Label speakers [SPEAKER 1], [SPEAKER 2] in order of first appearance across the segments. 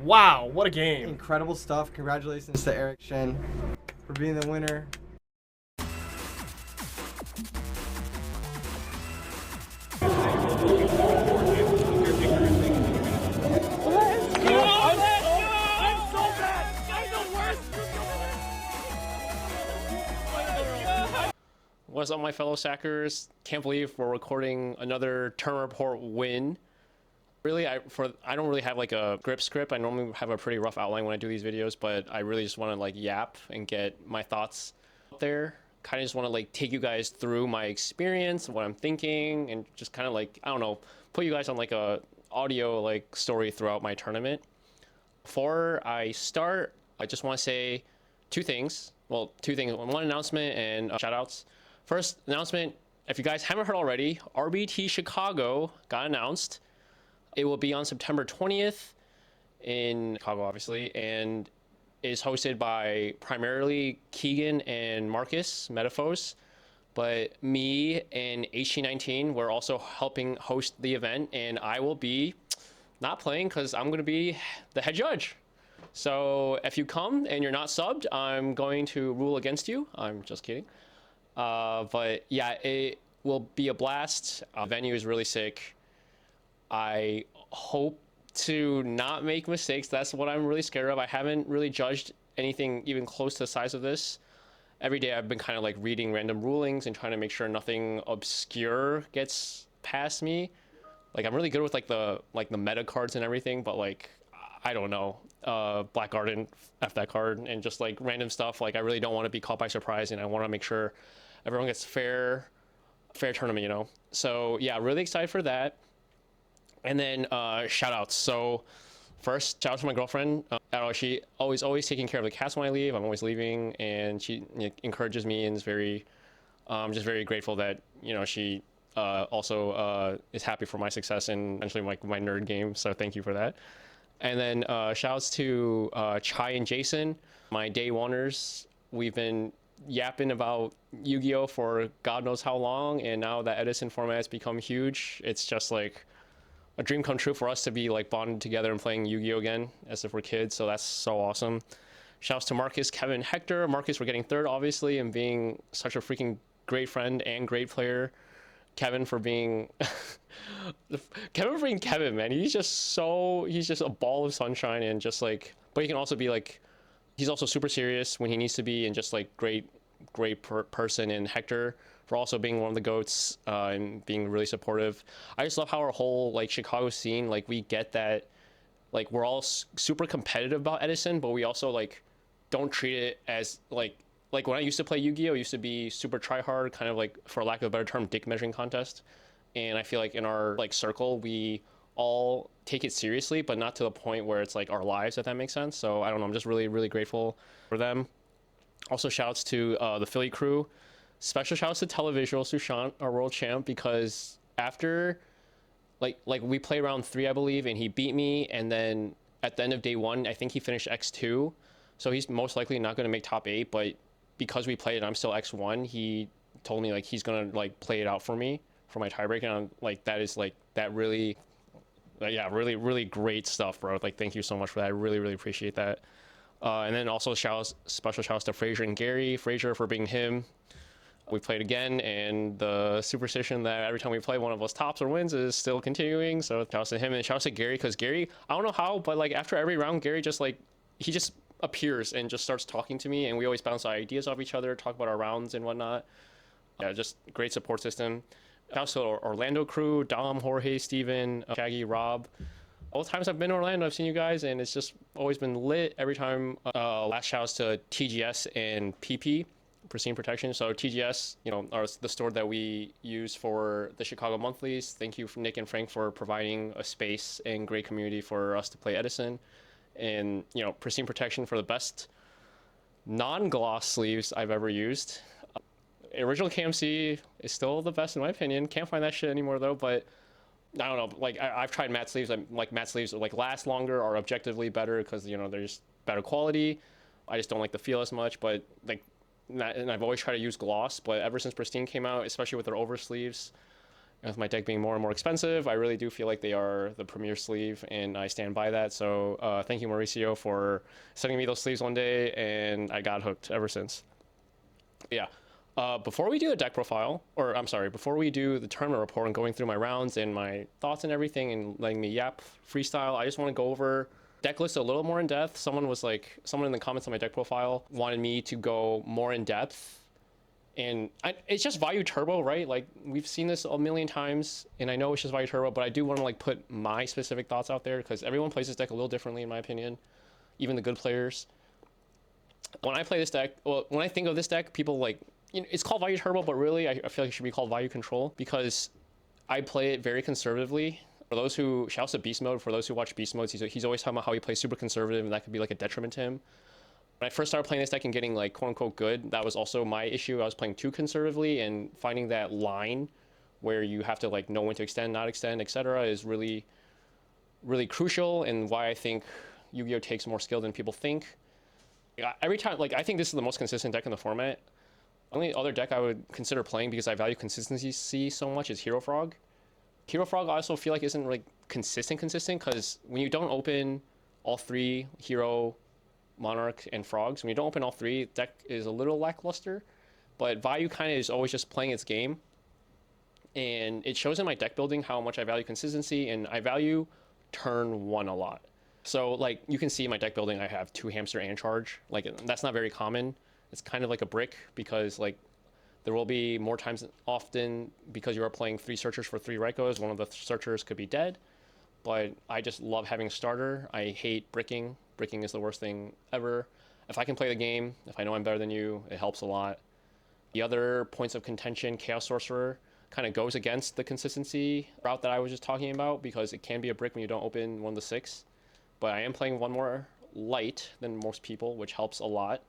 [SPEAKER 1] Wow, what a game.
[SPEAKER 2] Incredible stuff. Congratulations to Eric Shen for being the winner.
[SPEAKER 3] What's up, my fellow Sackers? Can't believe we're recording another Tournament Report win. Really, I don't really have like a script. I normally have a pretty rough outline when I do these videos, but I really just want to like yap and get my thoughts out there. Kind of just want to like take you guys through my experience, what I'm thinking, and just kind of like, I don't know, put you guys on like a audio like story throughout my tournament. Before I start, I just want to say two things. Well, two things. One announcement and shoutouts. First announcement, if you guys haven't heard already, RBET Chicago got announced. It will be on September 20th in Chicago, obviously, and is hosted by primarily Keegan and Marcus Metaphos. But me and HT19, we're also helping host the event, and I will be not playing because I'm going to be the head judge. So if you come and you're not subbed, I'm going to rule against you. I'm just kidding. But yeah, it will be a blast. Venue is really sick. I hope to not make mistakes. That's what I'm really scared of. I haven't really judged anything even close to the size of this. Every day I've been kind of like reading random rulings and trying to make sure nothing obscure gets past me. Like I'm really good with like the meta cards and everything, but like I don't know. Black Garden, F that card, and just like random stuff. Like I really don't want to be caught by surprise, and I want to make sure everyone gets fair tournament, you know. So yeah, really excited for that. And then shout outs. So first, shout out to my girlfriend. She always taking care of the cats when I leave. I'm always leaving, and she encourages me and is very just very grateful that, you know, she also is happy for my success and eventually like my nerd game. So thank you for that. And then shouts to Chai and Jason, my day oneers. We've been yapping about Yu-Gi-Oh for God knows how long, and now that Edison format has become huge, it's just like a dream come true for us to be like bonded together and playing Yu-Gi-Oh again as if we're kids. So that's so awesome. Shouts to Marcus, Kevin, Hector. Marcus for getting third, obviously, and being such a freaking great friend and great player. Kevin for being Kevin, man. He's just a ball of sunshine, and just like, but he can also be like, he's also super serious when he needs to be, and just like great person. And Hector for also being one of the GOATs and being really supportive. I just love how our whole like Chicago scene, like we get that, like we're all super competitive about Edison, but we also like don't treat it as like when I used to play Yu-Gi-Oh, it used to be super try hard, kind of like, for lack of a better term, dick measuring contest. And I feel like in our like circle, we all take it seriously, but not to the point where it's like our lives, if that makes sense. So I don't know, I'm just really grateful for them. Also shouts to the Philly crew. Special shouts to Televisual Sushant, our world champ, because after like we play round 3, I believe, and he beat me, and then at the end of day 1, I think he finished X2. So he's most likely not going to make top 8, but because we played and I'm still X1, he told me like he's gonna like play it out for me for my tiebreak, and I'm like, that is like, that really, yeah, really great stuff, bro. Like thank you so much for that. I really appreciate that. And then also special shouts to Frazier and Gary. Frazier for being him. We played again, and the superstition that every time we play, one of us tops or wins is still continuing. So shouts to him, and shouts to Gary, because Gary, I don't know how, but like after every round, Gary just like, he just appears and just starts talking to me, and we always bounce ideas off each other, talk about our rounds and whatnot. Yeah, just great support system. Shouts to Orlando crew, Dom, Jorge, Steven, Shaggy, Rob. All the times I've been to Orlando, I've seen you guys, and it's just always been lit every time. Last shouts to TGS and PP, Pristine Protection. So TGS, you know, are the store that we use for the Chicago monthlies. Thank you, Nick and Frank, for providing a space and great community for us to play Edison. And, you know, Pristine Protection for the best non-gloss sleeves I've ever used. Original KMC is still the best in my opinion. Can't find that shit anymore though, but I don't know, like I've tried matte sleeves. Like matte sleeves like last longer, are objectively better because, you know, they're just better quality. I just don't like the feel as much, but like, and I've always tried to use gloss, but ever since Pristine came out, especially with their over sleeves, And with my deck being more and more expensive, I really do feel like they are the premier sleeve, and I stand by that. So thank you, Mauricio, for sending me those sleeves one day, and I got hooked ever since. Yeah. Before we do a deck profile, or I'm sorry, before we do the tournament report and going through my rounds and my thoughts and everything and letting me yap freestyle, I just want to go over deck list a little more in depth. Someone in the comments on my deck profile wanted me to go more in depth. And it's just Value Turbo, right? Like, we've seen this a million times, and I know it's just Value Turbo, but I do want to like put my specific thoughts out there because everyone plays this deck a little differently, in my opinion, even the good players. When I play this deck, well, when I think of this deck, people like, you know, it's called Value Turbo, but really I feel like it should be called Value Control because I play it very conservatively. For those who, shouts to Beast Mode, for those who watch Beast Modes, he's always talking about how he plays super conservative, and that could be like a detriment to him. When I first started playing this deck and getting like quote unquote good, that was also my issue. I was playing too conservatively, and finding that line where you have to like know when to extend, not extend, etc. is really, really crucial, and why I think Yu-Gi-Oh takes more skill than people think. Every time, like, I think this is the most consistent deck in the format. The only other deck I would consider playing because I value consistency so much is Hero Frog. Hero Frog I also feel like isn't like consistent because when you don't open all three Hero, Monarch, and Frogs, when you don't open all three, deck is a little lackluster. But Value kind of is always just playing its game, and it shows in my deck building how much I value consistency, and I value turn one a lot. So like you can see in my deck building, I have 2 Hamster and Charge. Like, that's not very common. It's kind of like a brick because like there will be more times often because you are playing 3 Searchers for 3 Raikos. One of the Searchers could be dead, but I just love having a starter. I hate bricking. Bricking is the worst thing ever. If I can play the game, if I know I'm better than you, it helps a lot. The other points of contention, Chaos Sorcerer, kind of goes against the consistency route that I was just talking about because it can be a brick when you don't open one of the 6. But I am playing one more light than most people, which helps a lot.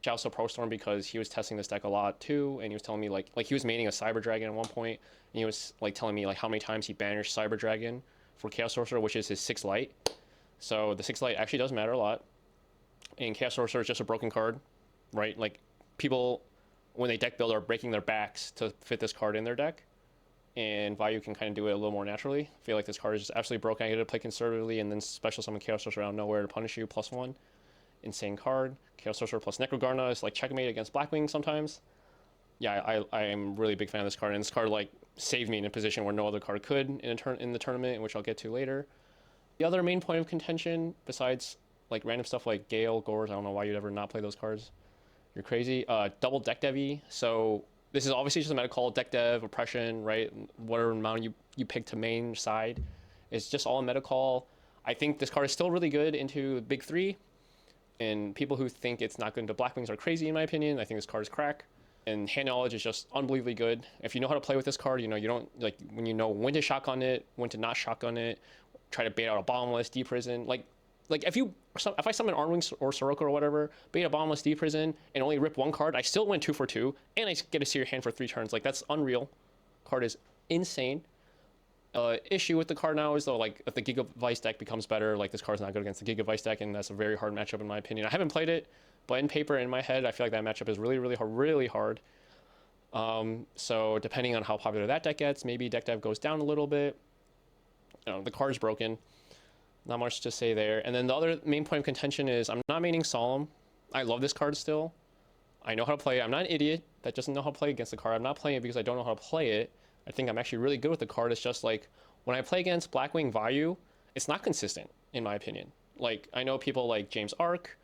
[SPEAKER 3] Shouts to ProStorm because he was testing this deck a lot too, and he was telling me like he was maining a Cyber Dragon at one point, and he was like telling me like how many times he banished Cyber Dragon for Chaos Sorcerer, which is his 6 light. So the 6 light actually does matter a lot. And Chaos Sorcerer is just a broken card, right? Like, people, when they deck build, are breaking their backs to fit this card in their deck. And Value can kind of do it a little more naturally. I feel like this card is just absolutely broken. I get to play conservatively and then special summon Chaos Sorcerer out of nowhere to punish you, +1. Insane card. Chaos Sorcerer plus Necrogarna is like checkmate against Blackwing sometimes. Yeah, I am really a big fan of this card. And this card like saved me in a position where no other card could in the tournament, which I'll get to later. The other main point of contention, besides like random stuff like Gale, Gores, I don't know why you'd ever not play those cards. You're crazy. Double deck devy. So this is obviously just a meta call, deck dev, oppression, right? Whatever amount you pick to main side. It's just all a meta call. I think this card is still really good into the big 3. And people who think it's not good into Blackwings are crazy, in my opinion. I think this card is crack. And hand knowledge is just unbelievably good. If you know how to play with this card, you know, you don't like when you know when to shotgun it, when to not shotgun it, try to bait out a bottomless, deprison. Like if I summon Armwing or Soroka or whatever, bait a bottomless, deprison, and only rip 1 card, I still win 2 for 2, and I get to see your hand for 3 turns. Like, that's unreal. Card is insane. Issue with the card now is though, like, if the Giga Vice deck becomes better, like, this card's not good against the Giga Vice deck, and that's a very hard matchup in my opinion. I haven't played it, but in paper, in my head, I feel like that matchup is really, really hard. So depending on how popular that deck gets, maybe deck dev goes down a little bit. You know, the card's broken. Not much to say there. And then the other main point of contention is I'm not maining Solemn. I love this card still. I know how to play it. I'm not an idiot that doesn't know how to play against the card. I'm not playing it because I don't know how to play it. I think I'm actually really good with the card. It's just like when I play against Blackwing Value, it's not consistent in my opinion. Like, I know people like James Ark,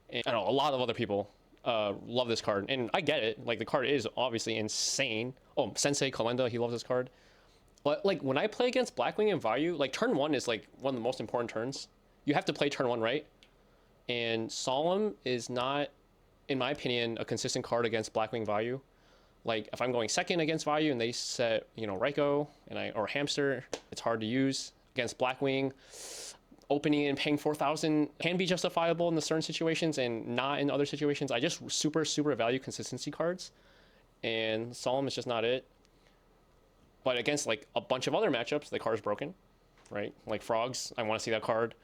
[SPEAKER 3] and I know a lot of other people love this card, and I get it. Like, the card is obviously insane. Oh, Sensei Kalenda, he loves this card. But like when I play against Blackwing and Value, like turn 1 is like one of the most important turns. You have to play turn 1 right. And Solemn is not, in my opinion, a consistent card against Blackwing Value. Like, if I'm going second against Value and they set, you know, Raiko or Hamster, it's hard to use. Against Blackwing, opening and paying 4,000 can be justifiable in the certain situations and not in other situations. I just super value consistency cards, and Solemn is just not it. But against like a bunch of other matchups, the card's broken, right? Like Frogs, I want to see that card.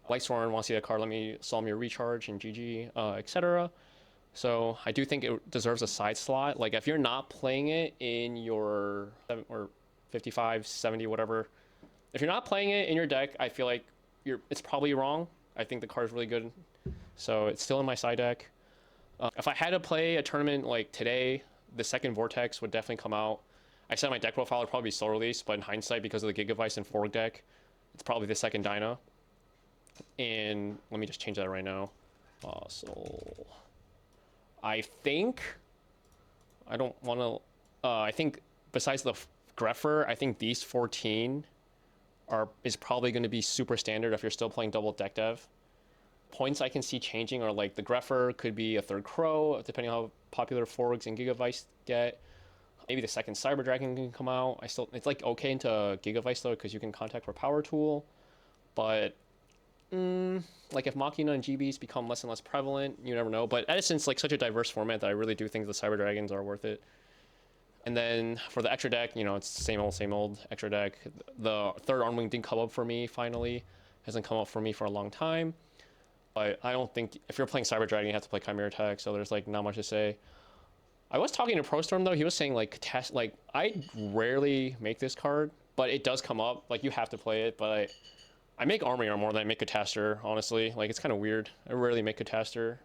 [SPEAKER 3] Lightsworn, I want to see that card. Let me Solemn your recharge and GG, etc. So I do think it deserves a side slot. Like, if you're not playing it in your or 55, 70, whatever. If you're not playing it in your deck, I feel like it's probably wrong. I think the card is really good, so it's still in my side deck. If I had to play a tournament like today, the second Vortex would definitely come out. I said my deck profile would probably be slow release, but in hindsight, because of the Gigavice and Fork deck, it's probably the second Dyna. And let me just change that right now. So I think I don't want to. I think besides the Greffer, I think these 14 is probably going to be super standard if you're still playing double deck dev. Points I can see changing are like the Greffer could be a third Crow, depending on how popular Forgs and Gigavice get. Maybe the second Cyber Dragon can come out. It's like okay into Gigavice though, because you can contact for Power Tool. But like if Machina and GBs become less and less prevalent, you never know. But Edison's like such a diverse format that I really do think the Cyber Dragons are worth it. And then for the extra deck, it's same old extra deck. The third Armwing didn't come up for me finally. Hasn't come up for me for a long time. But I don't think if you're playing Cyber Dragon, you have to play Chimera Tech, so there's like not much to say. I was talking to ProStorm though. He was saying like I rarely make this card, but it does come up. Like you have to play it, but I make Armor more than I make Catastor, honestly. Like it's kind of weird. I rarely make Catastor.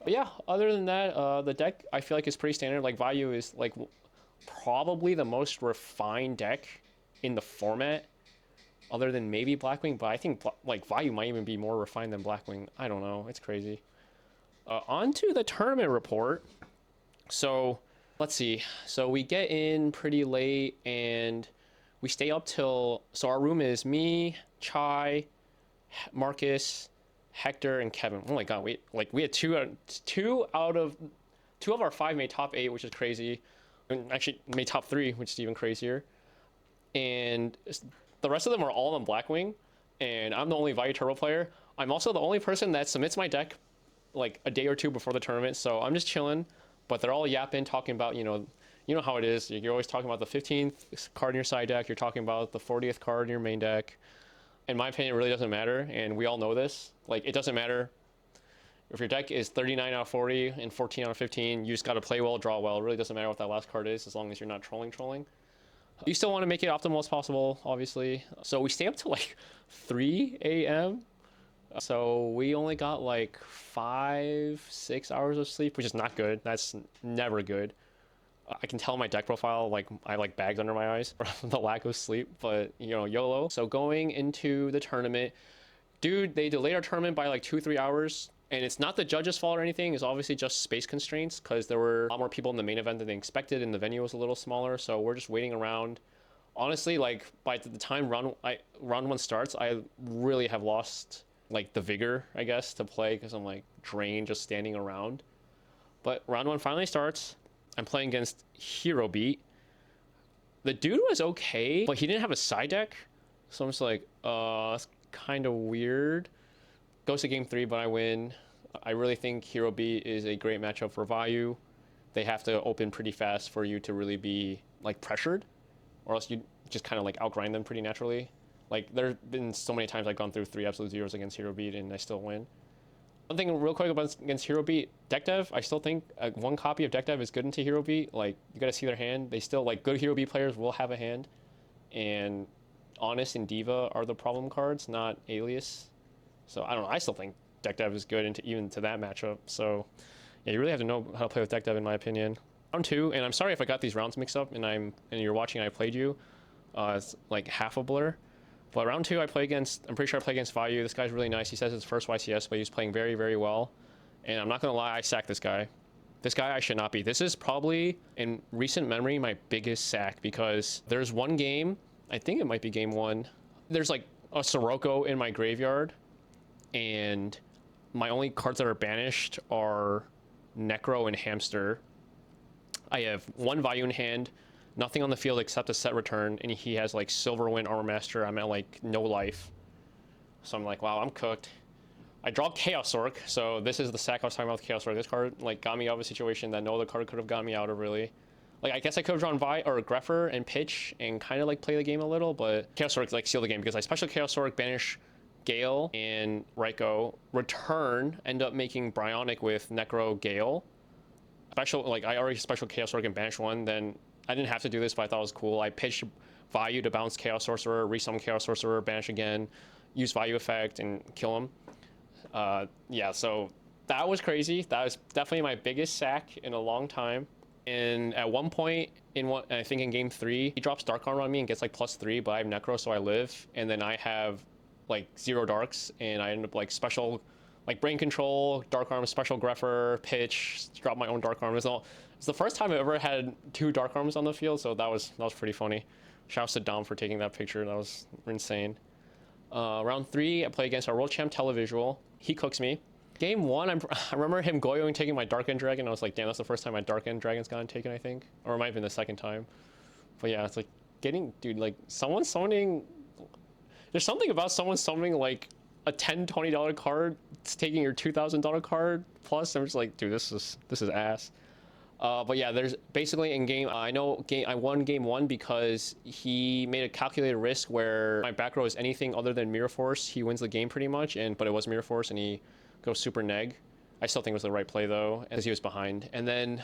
[SPEAKER 3] But yeah, other than that, the deck I feel like is pretty standard. Like Vayu is like probably the most refined deck in the format, other than maybe Blackwing. But I think like Vayu might even be more refined than Blackwing. I don't know. It's crazy. On to the tournament report. So let's see. So we get in pretty late and we stay up till. So our room is me, Chai, Marcus, Hector, and Kevin. Oh my god, we had two of our 5 made top 8, which is crazy. And actually made top 3, which is even crazier. And the rest of them are all on Blackwing, and I'm the only Vayu Turbo player. I'm also the only person that submits my deck like a day or two before the tournament, so I'm just chilling. But they're all yapping, talking about you know how it is. You're always talking about the 15th card in your side deck. You're talking about the 40th card in your main deck. In my opinion, it really doesn't matter, and we all know this. Like, it doesn't matter if your deck is 39 out of 40 and 14 out of 15. You just got to play well, draw well. It really doesn't matter what that last card is, as long as you're not trolling. You still want to make it optimal as possible, obviously. So we stay up to like 3 a.m. So we only got like 5-6 hours of sleep, which is not good. That's never good. I can tell my deck profile, like I like bags under my eyes from the lack of sleep, but YOLO. So going into the tournament, dude, they delayed our tournament by like 2-3 hours, and it's not the judges' fault or anything. It's obviously just space constraints, because there were a lot more people in the main event than they expected, and the venue was a little smaller. So we're just waiting around. Honestly, like by the time round 1 starts, I really have lost like the vigor, I guess, to play, because I'm like drained just standing around. But round 1 finally starts. I'm playing against Hero Beat. The dude was okay, but he didn't have a side deck, so I'm just like, it's kind of weird. Goes to game 3, but I win. I really think Hero Beat is a great matchup for Vayu. They have to open pretty fast for you to really be like pressured, or else you just kind of like outgrind them pretty naturally. Like, there's been so many times I've gone through 3 absolute zeros against Hero Beat and I still win. One thing real quick against Hero Beat, deck dev, I still think 1 copy of deck dev is good into Hero Beat. Like, you gotta see their hand. They still, like, good Hero Beat players will have a hand. And Honest and Diva are the problem cards, not Alias. So, I don't know. I still think deck dev is good even to that matchup. So, yeah, you really have to know how to play with deck dev, in my opinion. Round 2, and I'm sorry if I got these rounds mixed up and you're watching and I played you. It's like half a blur. But round 2, I'm pretty sure I play against Vayu. This guy's really nice. He says it's first YCS, but he's playing very, very well. And I'm not going to lie, I sacked this guy. This guy I should not be. This is probably, in recent memory, my biggest sack, because there's one game, I think it might be game 1. There's like a Sirocco in my graveyard, and my only cards that are banished are Necro and Hamster. I have 1 Vayu in hand, nothing on the field except a set return, and he has like Silverwind, Armor Master. I'm at like no life, so I'm like, wow, I'm cooked. I draw Chaos Orc, so this is the sack I was talking about with Chaos Orc. This card like got me out of a situation that no other card could have got me out of, really. Like, I guess I could have drawn Greffer and pitch and kind of like play the game a little, but Chaos Orc like sealed the game, because I special Chaos Orc, banish Gale and Raiko, return, end up making Bryonic with Necro Gale. Special, like, I already special Chaos Orc and banish 1, then I didn't have to do this, but I thought it was cool. I pitched Vayu to bounce Chaos Sorcerer, resummon Chaos Sorcerer, banish again, use Vayu effect, and kill him. Yeah, so that was crazy. That was definitely my biggest sack in a long time. And at one point, I think in game 3, he drops Dark Armor on me and gets like +3, but I have Necro, so I live. And then I have like 0 darks, and I end up like special, like Brain Control, Dark Arm, Special Grepher, pitch, drop my own Dark Arm. It's the first time I ever had 2 Dark Arms on the field, so that was pretty funny. Shouts to Dom for taking that picture. That was insane. Round 3, I play against our World Champ Televisual. He cooks me. Game 1, I remember him Goyoing taking my Dark End Dragon. I was like, damn, that's the first time my Dark End Dragon's gotten taken, I think. Or it might have been the second time. But yeah, it's like dude, like someone summoning. There's something about someone summoning like a $10, $20 card, it's taking your $2,000 card plus. I'm just like, dude, this is ass. But yeah, there's basically in game, I won game 1 because he made a calculated risk where my back row is anything other than Mirror Force. He wins the game pretty much, but it was Mirror Force and he goes super neg. I still think it was the right play though, as he was behind. And then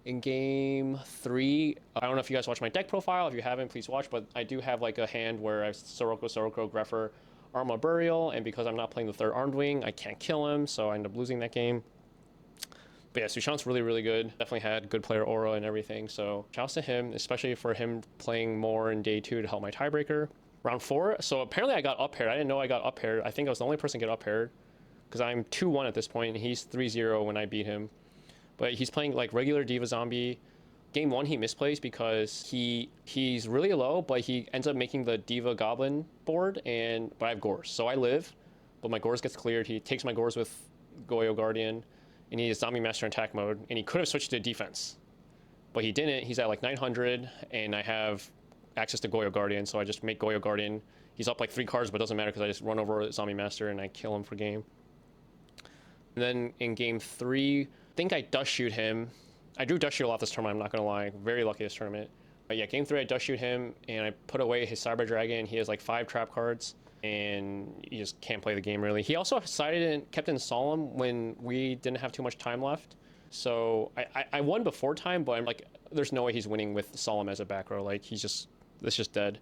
[SPEAKER 3] in game 3, I don't know if you guys watch my deck profile. If you haven't, please watch, but I do have like a hand where I have Soroko, Grepher, Arma Burial, and because I'm not playing the 3rd Armed Wing, I can't kill him, so I end up losing that game. But yeah, Sushant's really, really good. Definitely had good player aura and everything, so shouts to him, especially for him playing more in day 2 to help my tiebreaker. Round 4, so apparently I got up paired. I didn't know I got up paired. I think I was the only person to get up paired, because I'm 2-1 at this point, and he's 3-0 when I beat him. But he's playing like regular Diva Zombie. Game 1 he misplays because he's really low, but he ends up making the Diva Goblin board, but I have Gores. So I live, but my Gores gets cleared. He takes my Gores with Goyo Guardian, and he is Zombie Master in attack mode, and he could have switched to defense. But he didn't. He's at like 900, and I have access to Goyo Guardian, so I just make Goyo Guardian. He's up like 3 cards, but it doesn't matter because I just run over Zombie Master and I kill him for game. And then in game 3, I think I dust shoot him. I drew dust shoot a lot this tournament, I'm not gonna lie. Very lucky this tournament. But yeah, game 3 I dust shoot him and I put away his Cyber Dragon. He has like 5 trap cards and you just can't play the game really. He also decided and kept in Solemn when we didn't have too much time left. So I won before time, but I'm like, there's no way he's winning with Solemn as a back row. Like it's just dead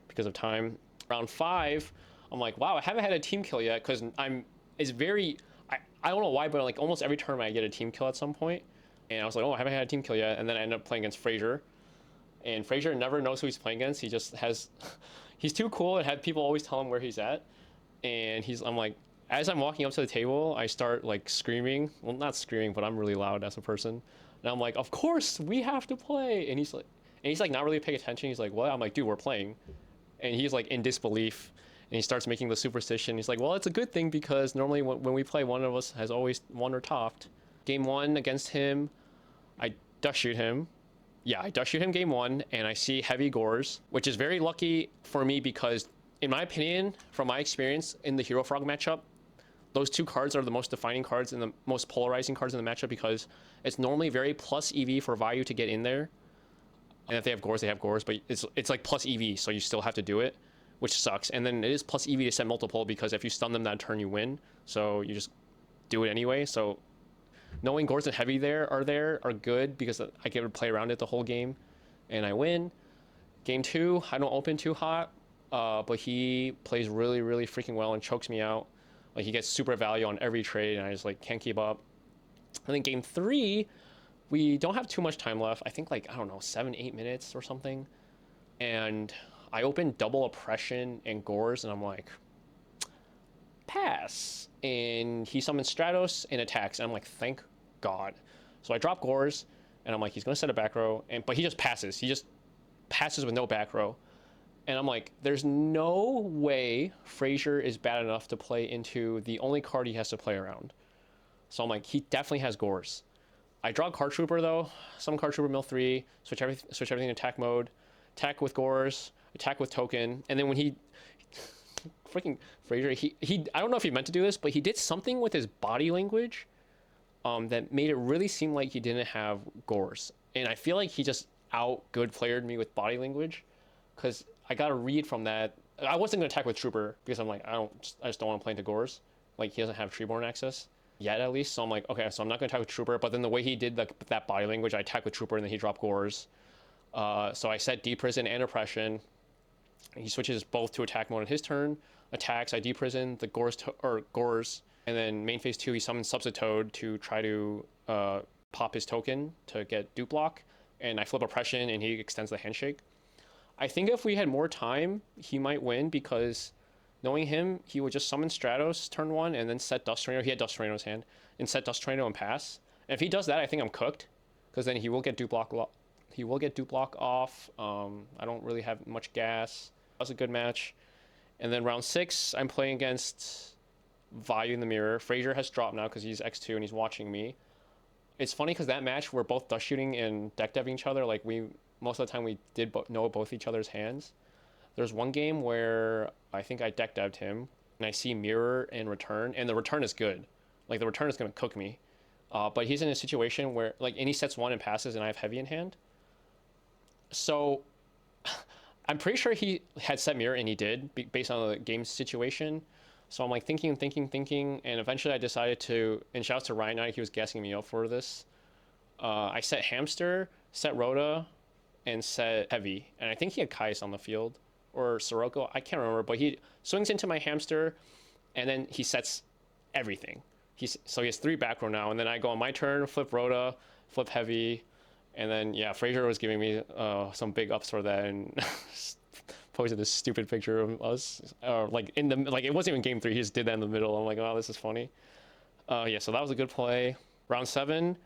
[SPEAKER 3] because of time. Round 5, I'm like, wow, I haven't had a team kill yet because I don't know why, but like almost every turn I get a team kill at some point. And I was like, oh, I haven't had a team kill yet. And then I end up playing against Frazier. And Frazier never knows who he's playing against. He just he's too cool and had people always tell him where he's at. And I'm like, as I'm walking up to the table, I start like screaming. Well, not screaming, but I'm really loud as a person. And I'm like, of course, we have to play. And he's like not really paying attention. He's like, what? I'm like, dude, we're playing. And he's like in disbelief. And he starts making the superstition. He's like, well, it's a good thing because normally when we play, one of us has always won or topped. Game 1 against him, I dust shoot him. Yeah, I dust shoot him game 1, and I see heavy Gores, which is very lucky for me because, in my opinion, from my experience in the Hero Frog matchup, those 2 cards are the most defining cards and the most polarizing cards in the matchup because it's normally very plus EV for Vayu to get in there. And if they have Gores, they have Gores, but it's like plus EV, so you still have to do it, which sucks. And then it is plus EV to set multiple because if you stun them that turn, you win. So you just do it anyway. So knowing Gores and Heavy are good because I get to play around it the whole game, and I win. Game 2, I don't open too hot, but he plays really, really freaking well and chokes me out. Like he gets super value on every trade, and I just like can't keep up. And then game 3, we don't have too much time left. I think like, I don't know, 7-8 minutes or something. And I open double Oppression and Gores, and I'm like, pass. And he summons Stratos and attacks, and I'm like, thank God. So I drop Gores, and I'm like, he's gonna set a back row, but he just passes. He just passes with no back row. And I'm like, there's no way Frazier is bad enough to play into the only card he has to play around. So I'm like, he definitely has Gores. I draw Card Trooper though, summon Card Trooper mill 3, switch everything to attack mode, attack with Gores, attack with token, and then when he freaking Frazier, he I don't know if he meant to do this, but he did something with his body language that made it really seem like he didn't have Gores. And I feel like he just good playered me with body language, because I got a read from that. I wasn't going to attack with Trooper because I'm like, I just don't want to play into Gores. Like he doesn't have Treeborn access yet at least. So I'm like, okay, so I'm not going to attack with Trooper. But then the way he did that body language, I attack with Trooper and then he dropped Gores. So I set deprison and oppression. He switches both to attack mode on his turn. Attacks, I deprison the Gores, and then main phase 2, he summons Substitute to try to pop his token to get dupe block, and I flip oppression and he extends the handshake. I think if we had more time, he might win because knowing him, he would just summon Stratos turn 1 and then set Dust Tornado. He had Dust Tornado's hand and set Dust Tornado and pass. And if he does that, I think I'm cooked because then he will get dupe block. He will get dupe block off. I don't really have much gas. That was a good match. And then round 6, I'm playing against Vayu in the mirror. Frazier has dropped now because he's X2 and he's watching me. It's funny because that match we're both dust shooting and deck deving each other. Like most of the time we did know both each other's hands. There's one game where I think I deck devved him and I see mirror and return, and the return is good. Like the return is gonna cook me. But he's in a situation where like and he sets 1 and passes and I have heavy in hand. So I'm pretty sure he had set mirror and he did based on the game situation. So I'm like thinking, and eventually I decided to, and shouts to Ryan Knight, he was gassing me up for this. I set hamster, set Rhoda, and set heavy. And I think he had Kais on the field or Sirocco, I can't remember, but he swings into my hamster and then he sets everything. So he has 3 back row now, and then I go on my turn, flip Rhoda, flip heavy, and then yeah, Frazier was giving me some big ups for that and posted this stupid picture of us, like it wasn't even game 3. He just did that in the middle. I'm like, oh, this is funny. Yeah, so that was a good play. Round 7,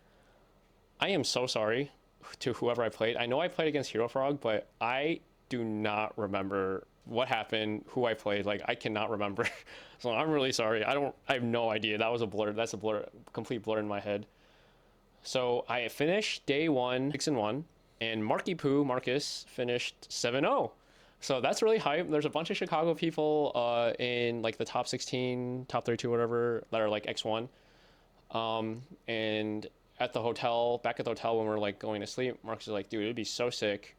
[SPEAKER 3] I am so sorry to whoever I played. I know I played against Hero Frog, but I do not remember what happened, who I played. Like I cannot remember. So I'm really sorry. I have no idea. That was a blur. That's a blur, complete blur in my head. So I finished day 1 6-1, and Marcus finished 7-0. So that's really hype. There's a bunch of Chicago people in like the top 16, top 32, whatever, that are like X1. And at the hotel, back at the hotel when we're like going to sleep, Marcus is like, dude, it'd be so sick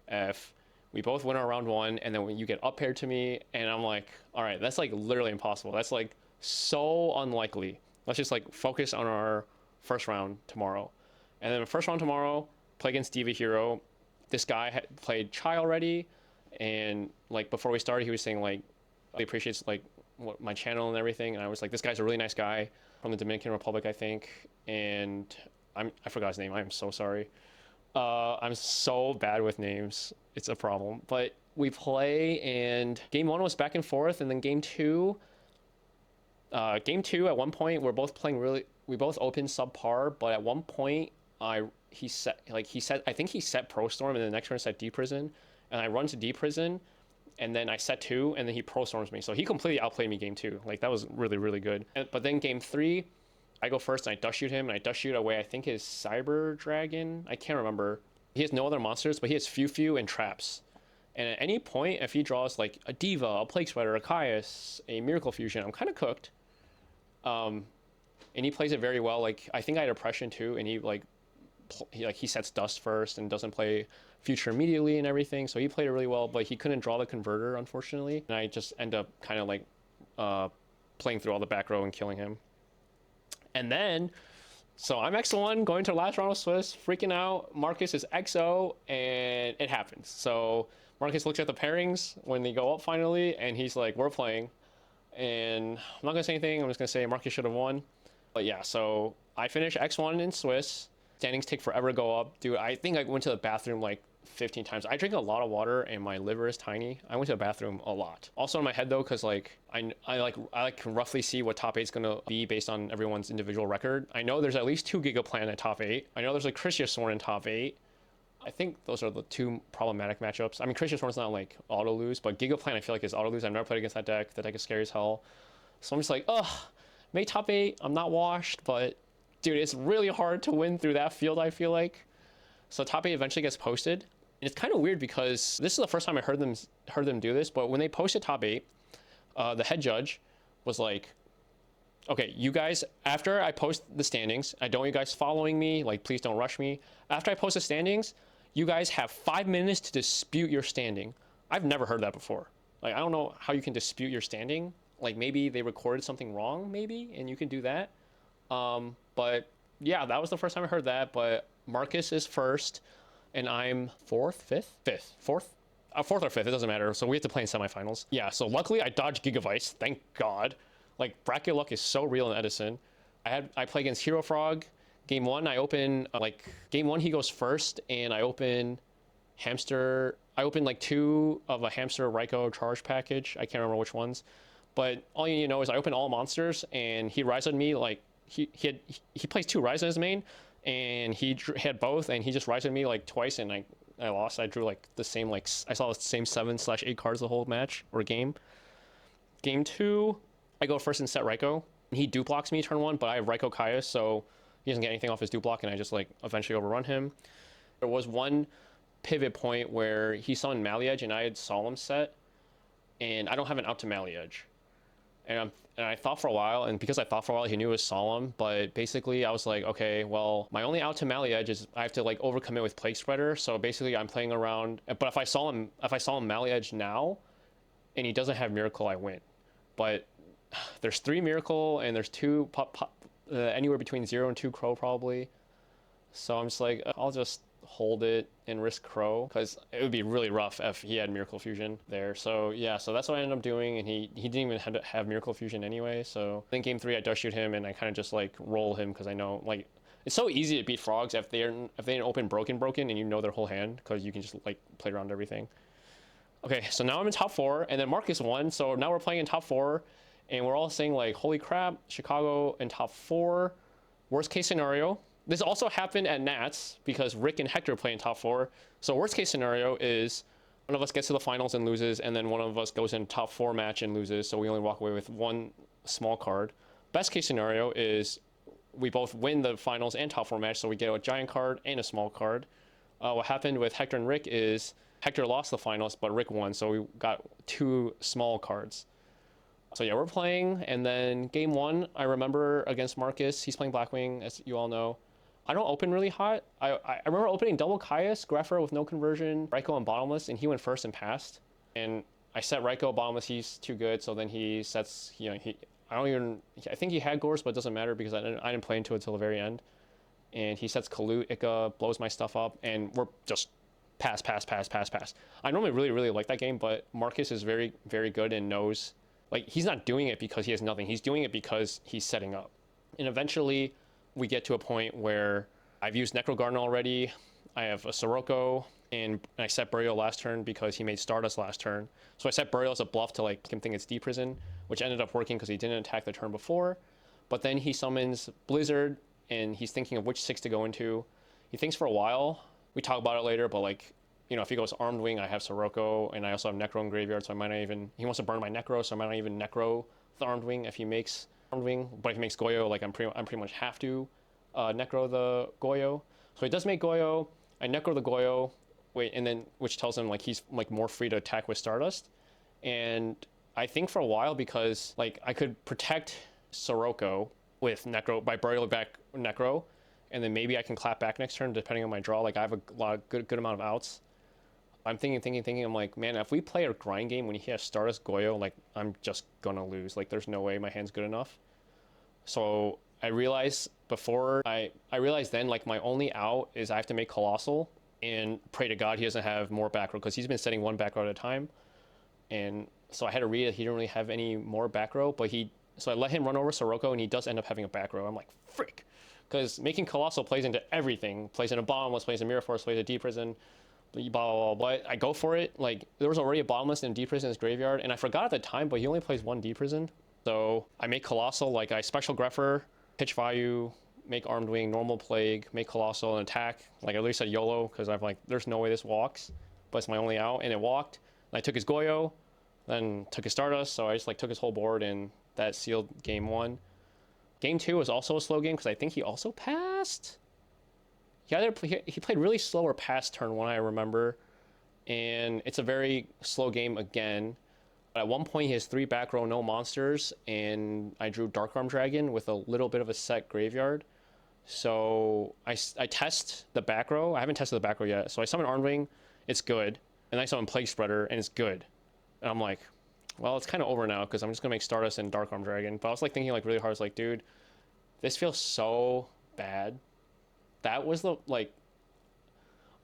[SPEAKER 3] if we both win our round 1 and then when you get up paired to me. And I'm like, all right, that's like literally impossible. That's like so unlikely. Let's just like focus on our first round tomorrow. And then the first round tomorrow, play against Diva Hero. This guy had played Chai already, and like before we started he was saying like he appreciates like my channel and everything, and I was like, this guy's a really nice guy from the Dominican Republic, I think, and I forgot his name. I'm so sorry. I'm so bad with names, it's a problem. But we play, and game 1 was back and forth, and then game 2 at one point we're both playing really, we both opened subpar, but at one point I think he set Pro Storm, and the next turn set Deprison, and I run to Deprison, and then I set 2, and then he Pro Storms me. So he completely outplayed me game 2. Like that was really, really good. But then game 3, I go first and I dust shoot him, and I dust shoot away I think his Cyber Dragon. I can't remember. He has no other monsters, but he has Few and traps. And at any point, if he draws like a Diva, a Plague Sweater, a Caius, a Miracle Fusion, I'm kind of cooked. And he plays it very well. Like I think I had Oppression too, and he sets Dust first and doesn't play Future immediately and everything. So he played it really well, but he couldn't draw the Converter, unfortunately. And I just end up kind of like playing through all the back row and killing him. And then, so I'm X1 going to the last round of Swiss, freaking out. Marcus is XO, and it happens. So Marcus looks at the pairings when they go up finally, and he's like, we're playing. And I'm not gonna say anything. I'm just gonna say Marcus should have won. But yeah, so I finished X1 in Swiss. Standings take forever to go up. Dude, I think I went to the bathroom like 15 times. I drink a lot of water and my liver is tiny. I went to the bathroom a lot. Also in my head though, because like I can roughly see what top 8 is gonna be based on everyone's individual record. I know there's at least 2 Gigaplan at top 8. I know there's a Christian Sworn in top 8. I think those are the 2 problematic matchups. I mean, Christian Sworn's not like auto lose, but Gigaplan I feel like is auto lose. I've never played against that deck. The deck is scary as hell. So I'm just like, ugh, make top 8. I'm not washed, but dude, it's really hard to win through that field, I feel like. So top 8 eventually gets posted. And it's kind of weird because this is the first time I heard them do this, but when they posted top 8, the head judge was like, okay, you guys, after I post the standings, I don't want you guys following me, like please don't rush me. After I post the standings, you guys have 5 minutes to dispute your standing. I've never heard that before. Like, I don't know how you can dispute your standing. Like maybe they recorded something wrong, maybe, and you can do that. But yeah, that was the first time I heard that. But Marcus is first. and I'm fourth or fifth, it doesn't matter. So we have to play in semifinals. Yeah, so luckily I dodged Gigavice, thank God. Like, bracket luck is so real in Edison. I play against Hero Frog. Game 1, I open, game 1 he goes first, and I open Hamster. I opened like 2 of a Hamster Raikou charge package. I can't remember which ones. But all you need to know is I open all monsters, and he Ryzen me, like, he plays 2 Ryzen in his main, and he had both, and he just Ryzen me like twice, and I lost. I drew like the same, like, I saw the same 7/8 cards the whole match or game. Game 2, I go first and set Raikou. He dupe-blocks me turn 1, but I have Raikou Caius, so he doesn't get anything off his dupe-block, and I just like eventually overrun him. There was one pivot point where he summoned Maliedge, and I had Solemn set, and I don't have an out to Maliedge. And I thought for a while, and because I thought for a while, he knew it was Solemn, but basically I was like, okay, well, my only out to Maliedge is I have to like overcommit with Plague Spreader, so basically I'm playing around, but if I saw him Maliedge now, and he doesn't have Miracle, I win. But there's 3 Miracle, and there's 2 anywhere between 0 and 2 Crow probably. So I'm just like, I'll just hold it and risk Crow, because it would be really rough if he had Miracle Fusion there. So yeah, so that's what I ended up doing, and he didn't even have Miracle Fusion anyway. So then game 3 I dust shoot him, and I kind of just like roll him, because I know like it's so easy to beat frogs if they didn't open broken and you know their whole hand, because you can just like play around everything. Okay, so now I'm in top 4, and then Marcus won, so now we're playing in top 4, and we're all saying like, holy crap, Chicago in top 4. Worst case scenario. This also happened at Nats because Rick and Hector play in top 4. So worst case scenario is one of us gets to the finals and loses, and then one of us goes in top 4 match and loses, so we only walk away with 1 small card. Best case scenario is we both win the finals and top 4 match, so we get a giant card and a small card. What happened with Hector and Rick is Hector lost the finals, but Rick won, so we got 2 small cards. So yeah, we're playing, and then game 1, I remember against Marcus, he's playing Blackwing, as you all know. I don't open really hot. I remember opening double Caius, Greffer with no conversion, Raikou and Bottomless, and he went first and passed. And I set Raikou Bottomless, he's too good, so then he sets, you know, I think he had Gorse, but it doesn't matter because I didn't play into it until the very end. And he sets Kalut, Ika, blows my stuff up, and we're just pass. I normally really like that game, but Marcus is very, very good and knows, like, he's not doing it because he has nothing. He's doing it because he's setting up. And eventually we get to a point where I've used Necro Garden already. I have a Sirocco, and I set Burial last turn because he made Stardust last turn. So I set Burial as a bluff to like him think it's Deep Prison, which ended up working because he didn't attack the turn before. But then he summons Blizzard, and he's thinking of which 6 to go into. He thinks for a while. We talk about it later, but like, you know, if he goes Armed Wing, I have Sirocco, and I also have Necro in graveyard, so I might not even, he wants to burn my Necro, so I might not even Necro the Armed Wing if he makes Armed Wing. But if he makes Goyo, like I'm pretty much have to Necro the Goyo. So he does make Goyo, I Necro the Goyo, and then, which tells him like he's like more free to attack with Stardust. And I think for a while, because like I could protect Sirocco with Necro by Burial back Necro, and then maybe I can clap back next turn depending on my draw. Like I have a lot of good amount of outs. I'm thinking, I'm like, man, if we play a grind game when he has Stardust Goyo, like I'm just gonna lose. Like there's no way my hand's good enough. So I realized then like my only out is I have to make Colossal and pray to God he doesn't have more back row, because he's been setting 1 back row at a time. And so I had to read it, he didn't really have any more back row, but so I let him run over Sirocco, and he does end up having a back row. I'm like, frick, because making Colossal plays into everything. Plays into Bottomless, plays into Mirror Force, plays into Deep Prison, blah, blah, blah, blah. I go for it. Like, there was already a Bottomless and Deep Prison in his graveyard, and I forgot at the time, but he only plays 1 Deep Prison. So I make Colossal, like I special Greffer, pitch value, make Armed Wing, normal Plague, make Colossal, and attack. Like I at least said YOLO, because I'm like, there's no way this walks, but it's my only out, and it walked. And I took his Goyo, then took his Stardust, so I just like took his whole board, and that sealed game 1. Game 2 was also a slow game, because I think he also passed. He played really slow or passed turn 1, I remember, and it's a very slow game again. At one point, he has 3 back row, no monsters, and I drew Dark Arm Dragon with a little bit of a set graveyard. So I test the back row. I haven't tested the back row yet. So I summon Armed Wing, it's good. And I summon Plague Spreader, and it's good. And I'm like, well, it's kind of over now, because I'm just going to make Stardust and Dark Arm Dragon. But I was like thinking like really hard. I was like, dude, this feels so bad. That was the, like,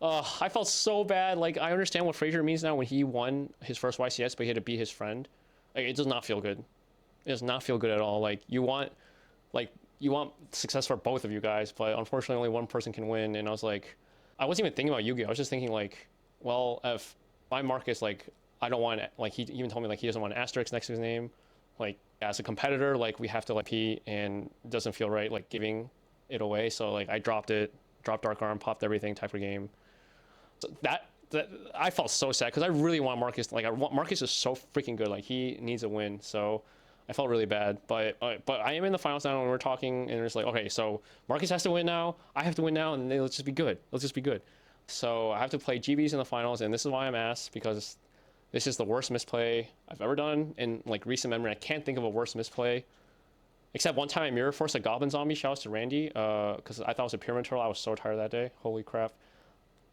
[SPEAKER 3] I felt so bad. Like, I understand what Frazier means now when he won his first YCS, but he had to beat his friend. Like, it does not feel good. It does not feel good at all. Like, you want success for both of you guys, but unfortunately only one person can win. And I was like, I wasn't even thinking about Yu-Gi-Oh! I was just thinking like, well, if my Marcus, like, I don't want, like, he even told me like he doesn't want an asterisk next to his name. Like, as a competitor, like, we have to like compete, and it doesn't feel right like giving it away. So like I dropped Dark Arm, popped everything, type of game. So that I felt so sad because I really want Marcus. Like, Marcus is so freaking good. Like, he needs a win. So I felt really bad. But I am in the finals now, and we're talking, and it's like, okay, so Marcus has to win now. I have to win now, and let's just be good. Let's just be good. So I have to play GBs in the finals, and this is why I'm asked, because this is the worst misplay I've ever done in like recent memory. I can't think of a worse misplay. Except one time I mirror forced a Goblin Zombie. Shoutouts to Randy, because I thought it was a Pyramid Turtle. I was so tired that day. Holy crap.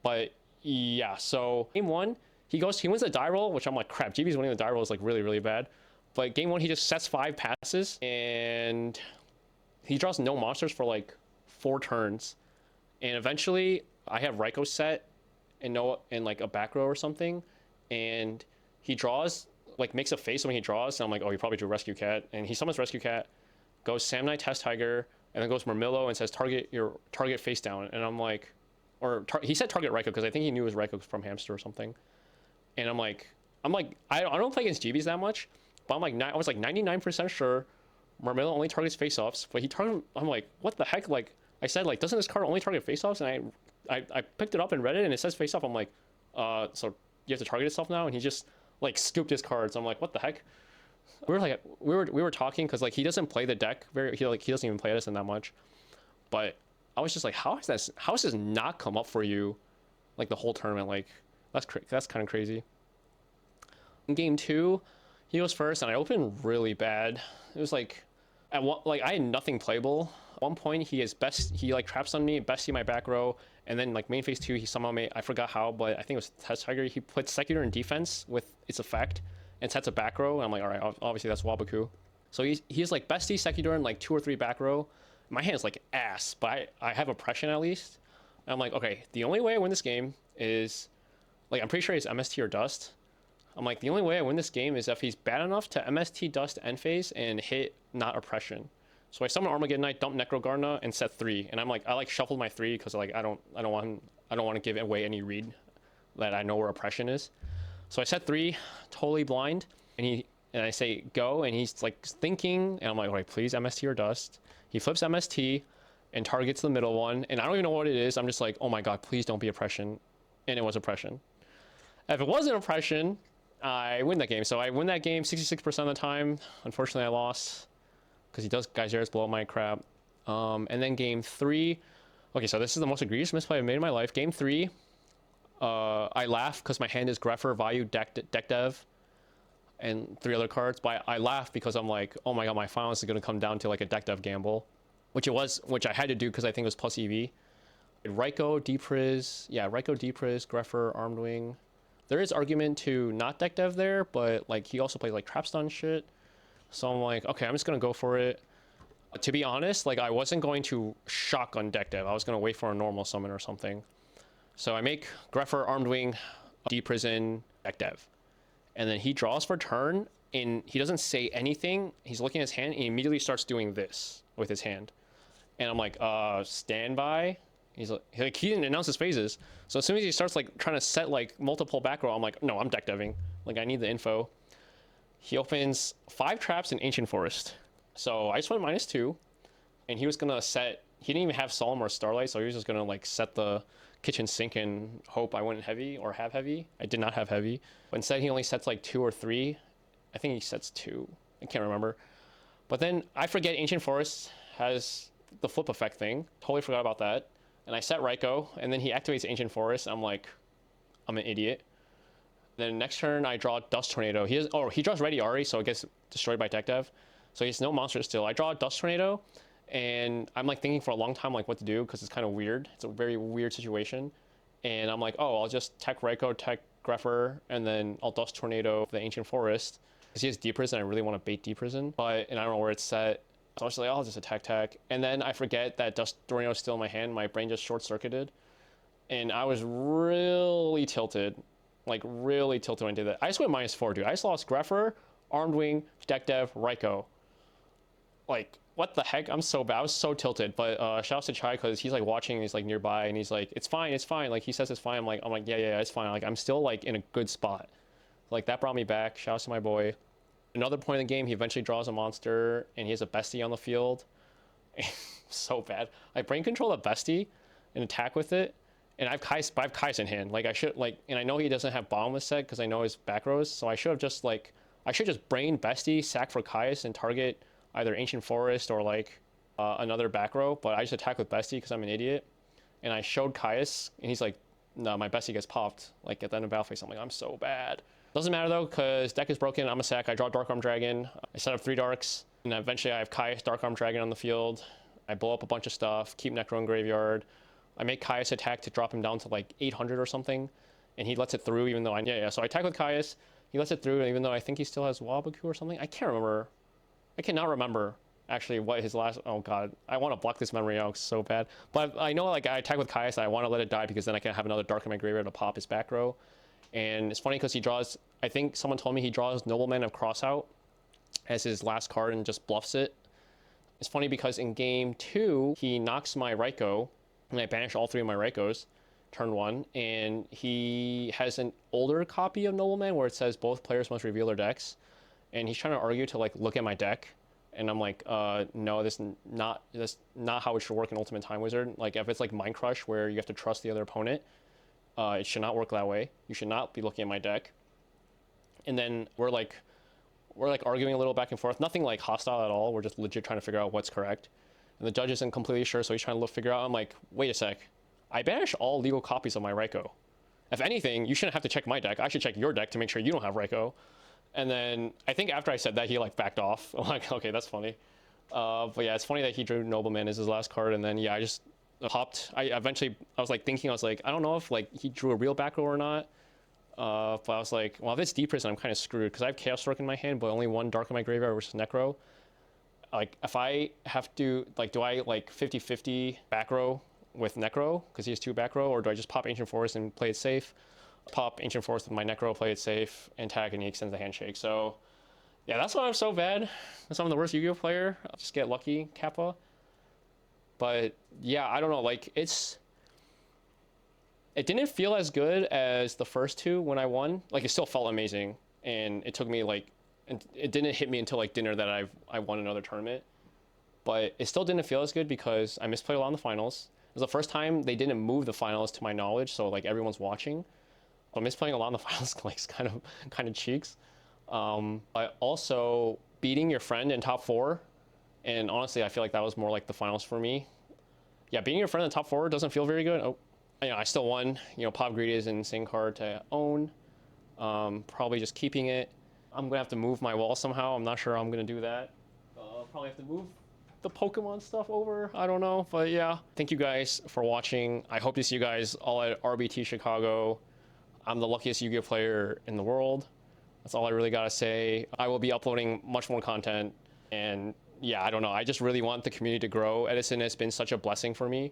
[SPEAKER 3] But yeah, so game one, he wins the die roll, which I'm like, crap, GB's winning the die roll is like really, really bad. But game one, he just sets 5 passes, and he draws no monsters for like 4 turns. And eventually, I have Raikou set and like a back row or something, and he draws, like, makes a face when he draws, and I'm like, oh, he probably drew Rescue Cat, and he summons Rescue Cat, goes Sam Knight Test Tiger, and then goes Murmillo and says target face down, and I'm like, he said target Raikou because I think he knew it was Raikou from Hamster or something, and I'm like, I don't play against GBs that much, but I'm like, I was like 99% sure Murmillo only targets face-offs, but I'm like, what the heck? Like, I said, like, doesn't this card only target face-offs? And I picked it up and read it, and it says face-off. I'm like, so you have to target itself now? And he just like scooped his cards. I'm like, what the heck? We were talking because like he doesn't play the deck he doesn't even play Edison that much, but I was just like, how has this not come up for you like the whole tournament? Like, that's kind of crazy. In game 2, he goes first, and I opened really bad. It was like I had nothing playable. At one point he like traps on me, bestie my back row, and then like main phase 2 he somehow made, I forgot how, but I think it was Test Tiger, he put Secular in defense with its effect and sets a back row, and I'm like, all right, obviously that's Wabaku. So he's like bestie Secular in like 2 or 3 back row. My hand's like ass, but I have oppression at least. And I'm like, okay, the only way I win this game is, like, I'm pretty sure he's MST or Dust. I'm like, the only way I win this game is if he's bad enough to MST Dust end phase and hit not oppression. So I summon Armageddon Knight, dump Necrogarna, and set 3. And I'm like, I like shuffled my 3 because like I don't want to give away any read that I know where oppression is. So I set 3, totally blind, and I say go, and he's like thinking, and I'm like, all right, please MST or Dust. He flips MST and targets the middle one, and I don't even know what it is. I'm just like, oh my god, please don't be oppression. And it was oppression. If it wasn't oppression, I win that game. So I win that game 66% of the time. Unfortunately, I lost because he does Geyser's blow up my crap. And then game 3. Okay, so this is the most egregious misplay I've made in my life. Game 3, I laugh because my hand is Greffer, Vayu, Deck Dev, and 3 other cards. But I laugh because I'm like, oh my god, my finals is going to come down to like a Deck Dev gamble, which I had to do because I think it was plus EV. Raikou, Depriz, Greffer, Armed Wing. There is argument to not Deck Dev there, but like he also plays like Trapstun shit. So I'm like, okay, I'm just gonna go for it. To be honest, like I wasn't going to shotgun Deck Dev. I was gonna wait for a normal summon or something. So I make Greffer, Armed Wing, Deprison, Deck Dev. And then he draws for turn, and he doesn't say anything. He's looking at his hand, and he immediately starts doing this with his hand. And I'm like, standby? He's like, he didn't announce his phases. So as soon as he starts like trying to set like multiple back row, I'm like, no, I'm Deck Deving. Like, I need the info. He opens 5 traps in Ancient Forest. So I just went -2, and he was gonna set, he didn't even have Solemn or Starlight, so he was just gonna like set the kitchen sink and hope I went heavy or have heavy. I did not have heavy. But instead he only sets like 2 or 3. I think he sets 2. I can't remember. But then I forget Ancient Forest has the flip effect thing. Totally forgot about that. And I set Raikou, and then he activates Ancient Forest. I'm like, I'm an idiot. Then next turn I draw Dust Tornado. He draws Ready Ari, so it gets destroyed by Deck Dev. So he has no monsters still. I draw a Dust Tornado, and I'm like thinking for a long time like what to do because it's kind of weird. It's a very weird situation. And I'm like, oh, I'll just tech Raikou, tech Greffer, and then I'll Dust Tornado the Ancient Forest. Because he has Deep Prison, and I really want to bait Deep Prison, and I don't know where it's set. So I was like, oh, I'll just attack tech. And then I forget that Dust Tornado is still in my hand. My brain just short-circuited. and I was really tilted. Like, really tilted when I did that. I just went -4, dude. I just lost Greffer, Armed Wing, Deck Dev, Raiko. Like, what the heck? I'm so bad. I was so tilted. But shouts to Chai, because he's like watching and he's like nearby and he's like, it's fine, it's fine. Like, he says it's fine. I'm like, yeah, it's fine. Like, I'm still like in a good spot. Like, that brought me back. Shouts to my boy. Another point in the game, he eventually draws a monster and he has a bestie on the field. So bad. I brain control a bestie and attack with it. And I have Kai's in hand. Like, I should, like, and I know he doesn't have Bottomless set because I know his back rows. So I should have just, like, brain Bestie, sack for Kai's, and target either Ancient Forest or, like, another back row. But I just attack with Bestie because I'm an idiot. And I showed Kai's, and he's like, no, my Bestie gets popped, like, at the end of battle phase. I'm like, I'm so bad. Doesn't matter, though, because deck is broken. I'm a sack. I draw Dark Arm Dragon. I set up 3 Darks. And eventually I have Kai's Dark Arm Dragon on the field. I blow up a bunch of stuff, keep Necro in graveyard. I make Caius attack to drop him down to like 800 or something, and he lets it through even though so I attack with Caius, he lets it through, and even though I think he still has Wabaku or something, I cannot remember actually what his last, oh god, I want to block this memory out so bad, but I know like I attack with Caius, I want to let it die because then I can have another Dark in my graveyard to pop his back row. And it's funny because he draws, I think someone told me he draws Nobleman of Crossout as his last card and just bluffs it. It's funny because in game 2 he knocks my Raiko, and I banish all 3 of my Raikos, turn 1, and he has an older copy of Nobleman where it says both players must reveal their decks, and he's trying to argue to like look at my deck, and I'm like, no, that's not how it should work in Ultimate Time Wizard. Like, if it's like Mind Crush where you have to trust the other opponent, it should not work that way. You should not be looking at my deck. And then we're like arguing a little back and forth, nothing like hostile at all. We're just legit trying to figure out what's correct. And the judge isn't completely sure, so he's trying to figure out. I'm like, wait a sec. I banish all legal copies of my Raiko. If anything, you shouldn't have to check my deck. I should check your deck to make sure you don't have Raiko. And then I think after I said that, he like backed off. I'm like, okay, that's funny. But yeah, it's funny that he drew Nobleman as his last card. And then yeah, I just popped. I was like thinking, I was like, I don't know if like he drew a real back row or not. But I was like, well, if it's Deep Prison, I'm kind of screwed because I have Chaos Stroke in my hand, but only 1 Dark in my graveyard, which is Necro. Like, if I have to, like, do I, like, 50-50 back row with Necro, because he has 2 back row, or do I just pop Ancient Forest and play it safe? Pop Ancient Forest with my Necro, play it safe, and tag, and he extends the handshake. So, yeah, that's why I'm so bad. That's why I'm the worst Yu-Gi-Oh player. I'll just get lucky, Kappa. But, yeah, I don't know, like, it didn't feel as good as the first 2 when I won. Like, it still felt amazing, and it took me, like, and it didn't hit me until like dinner that I won another tournament, but it still didn't feel as good because I misplayed a lot in the finals. It was the first time they didn't move the finals to my knowledge, so like everyone's watching. But misplaying a lot in the finals like kind of cheeks. But also beating your friend in top 4, and honestly I feel like that was more like the finals for me. Yeah, beating your friend in top 4 doesn't feel very good. Oh, I still won. Pop Greedy is an insane card to own. Probably just keeping it. I'm gonna have to move my wall somehow. I'm not sure how I'm gonna do that. Probably have to move the Pokemon stuff over. I don't know, but yeah. Thank you guys for watching. I hope to see you guys all at RBET Chicago. I'm the luckiest Yu-Gi-Oh player in the world. That's all I really gotta say. I will be uploading much more content, and yeah, I don't know. I just really want the community to grow. Edison has been such a blessing for me.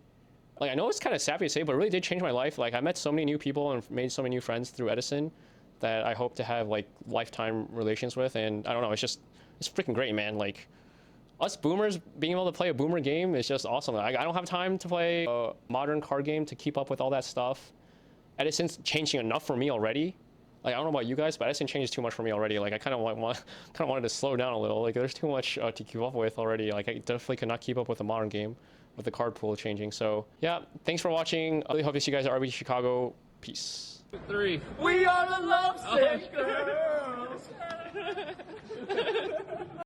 [SPEAKER 3] Like, I know it's kind of sappy to say, but it really did change my life. Like, I met so many new people and made so many new friends through Edison that I hope to have like lifetime relations with, and I don't know, it's freaking great, man. Like, us boomers being able to play a boomer game is just awesome. I don't have time to play a modern card game to keep up with all that stuff. Edison's changing enough for me already. Like, I don't know about you guys, but Edison changes too much for me already. Like, I kind of wanted to slow down a little. Like, there's too much to keep up with already. Like, I definitely could not keep up with a modern game with the card pool changing. So yeah, thanks for watching. I really hope to see you guys at RBET Chicago. Peace. 3.
[SPEAKER 1] We are the Love Sick Girls!